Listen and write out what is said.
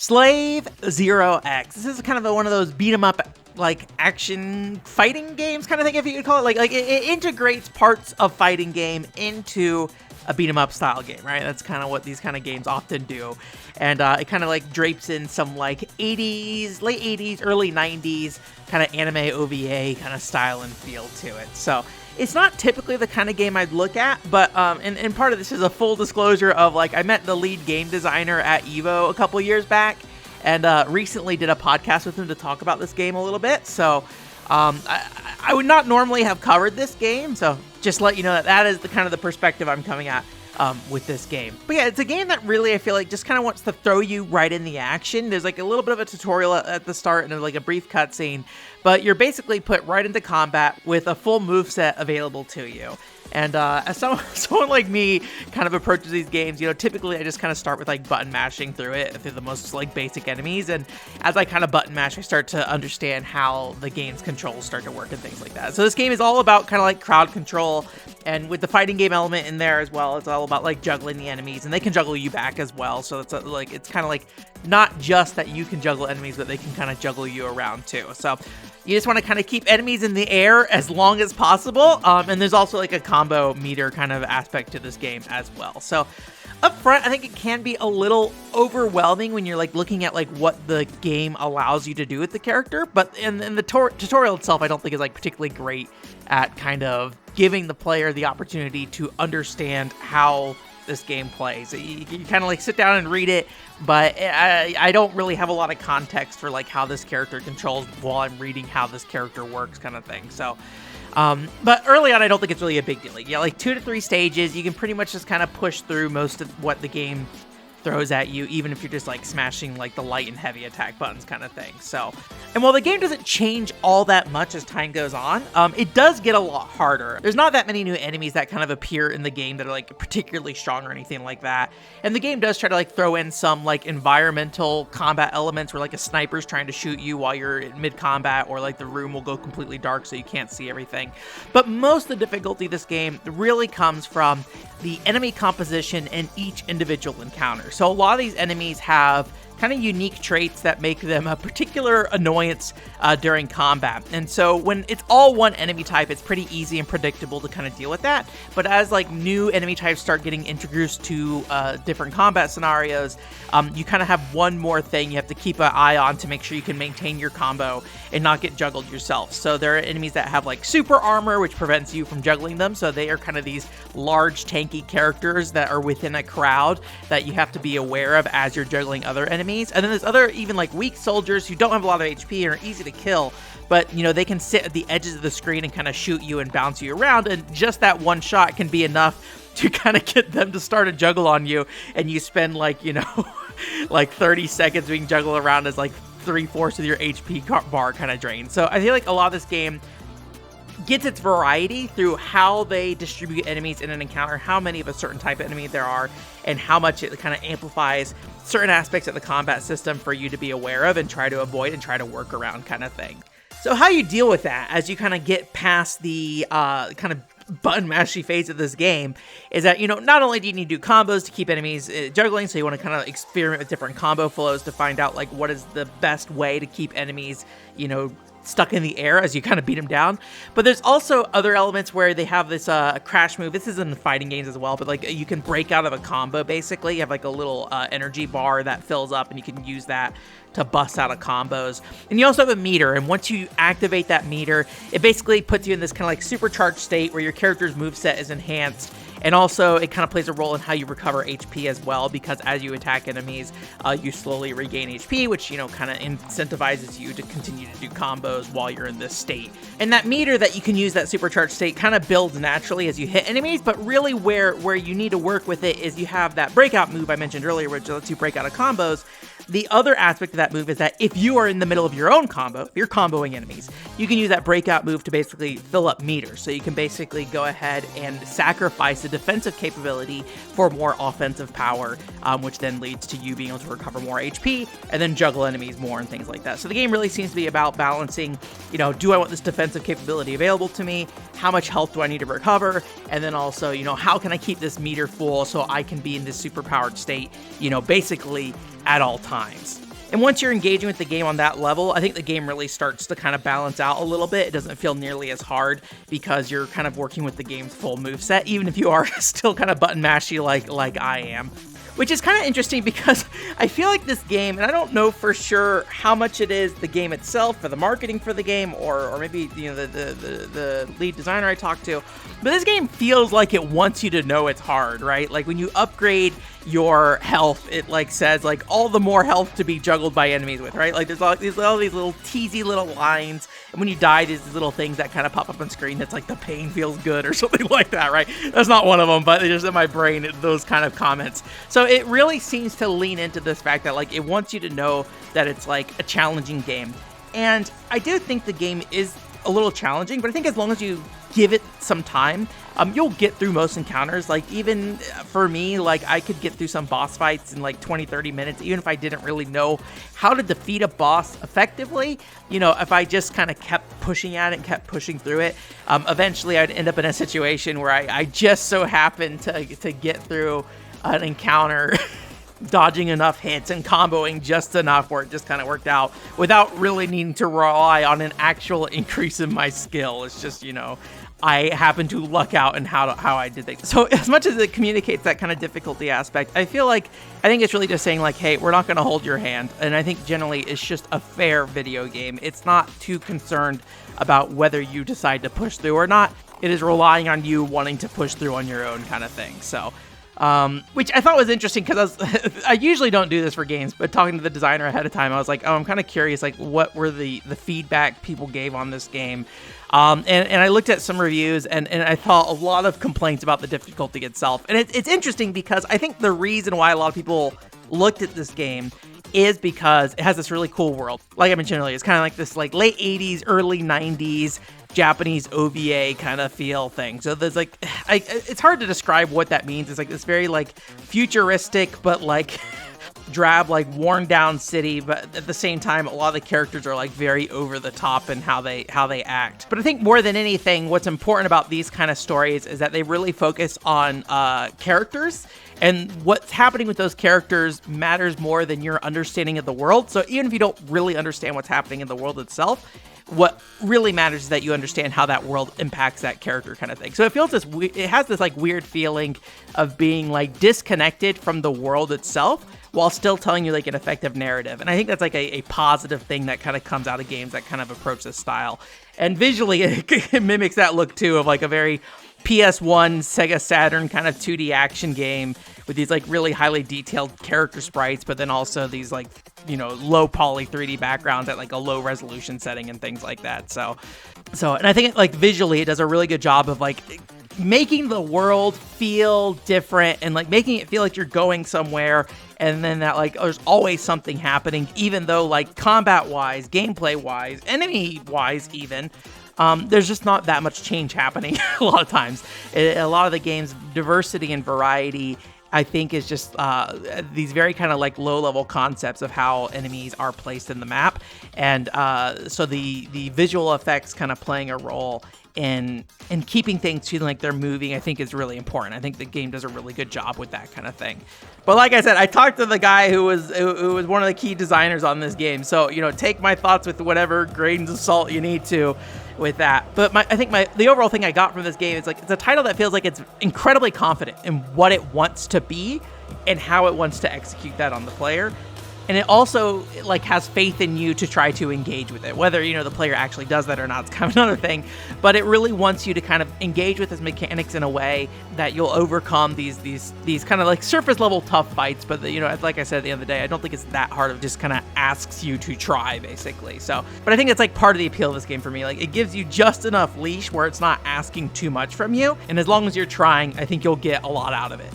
Slave Zero X. This is kind of one of those beat 'em up like action fighting games kind of thing, if you could call it. Like it integrates parts of fighting game into a beat 'em up style game, right? That's kind of what these kind of games often do. And it kind of like drapes in some like 80s, late 80s, early 90s kind of anime OVA kind of style and feel to it. So it's not typically the kind of game I'd look at, but and part of this is a full disclosure of like I met the lead game designer at EVO a couple years back, and recently did a podcast with him to talk about this game a little bit. So I would not normally have covered this game, so just let you know that is the kind of the perspective I'm coming at with this game. But yeah, it's a game that really I feel like just kind of wants to throw you right in the action. There's like a little bit of a tutorial at the start and like a brief cutscene, but you're basically put right into combat with a full moveset available to you. And as someone like me kind of approaches these games, typically I just kind of start with like button mashing through the most like basic enemies. And as I kind of button mash, I start to understand how the game's controls start to work and things like that. So this game is all about kind of like crowd control, and with the fighting game element in there as well, it's all about like juggling the enemies, and they can juggle you back as well. So it's it's kind of like not just that you can juggle enemies, but they can kind of juggle you around too. So you just want to kind of keep enemies in the air as long as possible. And there's also like a combo meter kind of aspect to this game as well. So up front, I think it can be a little overwhelming when you're like looking at like what the game allows you to do with the character. But in the tutorial itself, I don't think is like particularly great at kind of giving the player the opportunity to understand how this game plays. You kind of like sit down and read it, but I don't really have a lot of context for like how this character controls while I'm reading how this character works kind of thing. So but early on, I don't think it's really a big deal. Like 2 to 3 stages, you can pretty much just kind of push through most of what the game throws at you, even if you're just like smashing like the light and heavy attack buttons kind of thing. So, and while the game doesn't change all that much as time goes on, it does get a lot harder. There's not that many new enemies that kind of appear in the game that are like particularly strong or anything like that. And the game does try to like throw in some like environmental combat elements where like a sniper's trying to shoot you while you're in mid combat, or like the room will go completely dark so you can't see everything. But most of the difficulty of this game really comes from the enemy composition in each individual encounter. So a lot of these enemies have kind of unique traits that make them a particular annoyance during combat. And so when it's all one enemy type, it's pretty easy and predictable to kind of deal with that. But as like new enemy types start getting introduced to different combat scenarios, you kind of have one more thing you have to keep an eye on to make sure you can maintain your combo and not get juggled yourself. So there are enemies that have like super armor, which prevents you from juggling them. So they are kind of these large tanky characters that are within a crowd that you have to be aware of as you're juggling other enemies. And then there's other even like weak soldiers who don't have a lot of HP and are easy to kill, but they can sit at the edges of the screen and kind of shoot you and bounce you around, and just that one shot can be enough to kind of get them to start a juggle on you, and you spend like like 30 seconds being juggled around as like 3/4 of your HP bar kind of drained. So I feel like a lot of this game gets its variety through how they distribute enemies in an encounter, how many of a certain type of enemy there are, and how much it kind of amplifies certain aspects of the combat system for you to be aware of and try to avoid and try to work around kind of thing. So how you deal with that as you kind of get past the kind of button mashy phase of this game is that, not only do you need to do combos to keep enemies juggling, so you want to kind of experiment with different combo flows to find out like what is the best way to keep enemies, stuck in the air as you kind of beat them down. But there's also other elements where they have this crash move. This is in the fighting games as well, but like you can break out of a combo basically. You have like a little energy bar that fills up, and you can use that to bust out of combos. And you also have a meter, and once you activate that meter, it basically puts you in this kind of like supercharged state where your character's moveset is enhanced. And also, it kind of plays a role in how you recover HP as well, because as you attack enemies, you slowly regain HP, which, kind of incentivizes you to continue to do combos while you're in this state. And that meter that you can use, that supercharged state, kind of builds naturally as you hit enemies, but really where you need to work with it is you have that breakout move I mentioned earlier, which lets you break out of combos. The other aspect of that move is that if you are in the middle of your own combo, if you're comboing enemies, you can use that breakout move to basically fill up meters. So you can basically go ahead and sacrifice the defensive capability for more offensive power, which then leads to you being able to recover more HP and then juggle enemies more and things like that. So the game really seems to be about balancing, do I want this defensive capability available to me? How much health do I need to recover? And then also, how can I keep this meter full so I can be in this super powered state, basically at all times. And once you're engaging with the game on that level, I think the game really starts to kind of balance out a little bit. It doesn't feel nearly as hard because you're kind of working with the game's full moveset, even if you are still kind of button mashy like I am. Which is kind of interesting because I feel like this game, and I don't know for sure how much it is the game itself or the marketing for the game, or maybe the lead designer I talked to, but this game feels like it wants you to know it's hard, right? Like when you upgrade your health, it like says like all the more health to be juggled by enemies with, right? Like there's all these little teasy little lines, and when you die, there's these little things that kind of pop up on screen that's like the pain feels good or something like that, right? That's not one of them, but it's just in my brain, those kind of comments. So it really seems to lean into this fact that like it wants you to know that it's like a challenging game. And I do think the game is a little challenging, but I think as long as you give it some time, you'll get through most encounters. Like even for me, like I could get through some boss fights in like 20-30 minutes, even if I didn't really know how to defeat a boss effectively. You know, if I just kind of kept pushing at it and kept pushing through it, eventually I'd end up in a situation where I just so happened to get through an encounter dodging enough hits and comboing just enough where it just kind of worked out without really needing to rely on an actual increase in my skill. It's just, you know, I happen to luck out in how I did things. So as much as it communicates that kind of difficulty aspect, I think it's really just saying like, hey, we're not going to hold your hand. And I think generally it's just a fair video game. It's not too concerned about whether you decide to push through or not. It is relying on you wanting to push through on your own kind of thing. So which I thought was interesting because I usually don't do this for games, but talking to the designer ahead of time, I was like, oh, I'm kind of curious, like what were the feedback people gave on this game. And I looked at some reviews and I saw a lot of complaints about the difficulty itself. And it's interesting because I think the reason why a lot of people looked at this game is because it has this really cool world. Like I mentioned earlier, it's kind of like this like late 80s, early 90s Japanese OVA kind of feel thing. So there's like, it's hard to describe what that means. It's like this very like futuristic, but like drab, like worn down city. But at the same time, a lot of the characters are like very over the top in how they act. But I think more than anything, what's important about these kind of stories is that they really focus on characters. And what's happening with those characters matters more than your understanding of the world. So even if you don't really understand what's happening in the world itself, what really matters is that you understand how that world impacts that character kind of thing. So it feels it has this like weird feeling of being like disconnected from the world itself while still telling you like an effective narrative. And I think that's like a positive thing that kind of comes out of games that kind of approach this style. And visually it mimics that look too of like a very PS1, Sega Saturn kind of 2D action game with these like really highly detailed character sprites, but then also these like, you know, low poly 3D backgrounds at like a low resolution setting and things like that. So, and I think like visually it does a really good job of like making the world feel different and like making it feel like you're going somewhere, and then that like there's always something happening, even though like combat wise, gameplay wise, enemy wise even, there's just not that much change happening a lot of times. A lot of the game's diversity and variety, I think, is just these very kind of like low-level concepts of how enemies are placed in the map. And so the visual effects kind of playing a role in keeping things feeling like they're moving, I think is really important. I think the game does a really good job with that kind of thing. But like I said, I talked to the guy who was one of the key designers on this game. So, you know, take my thoughts with whatever grains of salt you need to with that. But I think the overall thing I got from this game is like it's a title that feels like it's incredibly confident in what it wants to be and how it wants to execute that on the player. And it also like has faith in you to try to engage with it. Whether, you know, the player actually does that or not, it's kind of another thing. But it really wants you to kind of engage with its mechanics in a way that you'll overcome these kind of like surface level tough fights. But you know, like I said at the end of the day, I don't think it's that hard. It just kind of asks you to try, basically. So, but I think it's like part of the appeal of this game for me. Like it gives you just enough leash where it's not asking too much from you. And as long as you're trying, I think you'll get a lot out of it.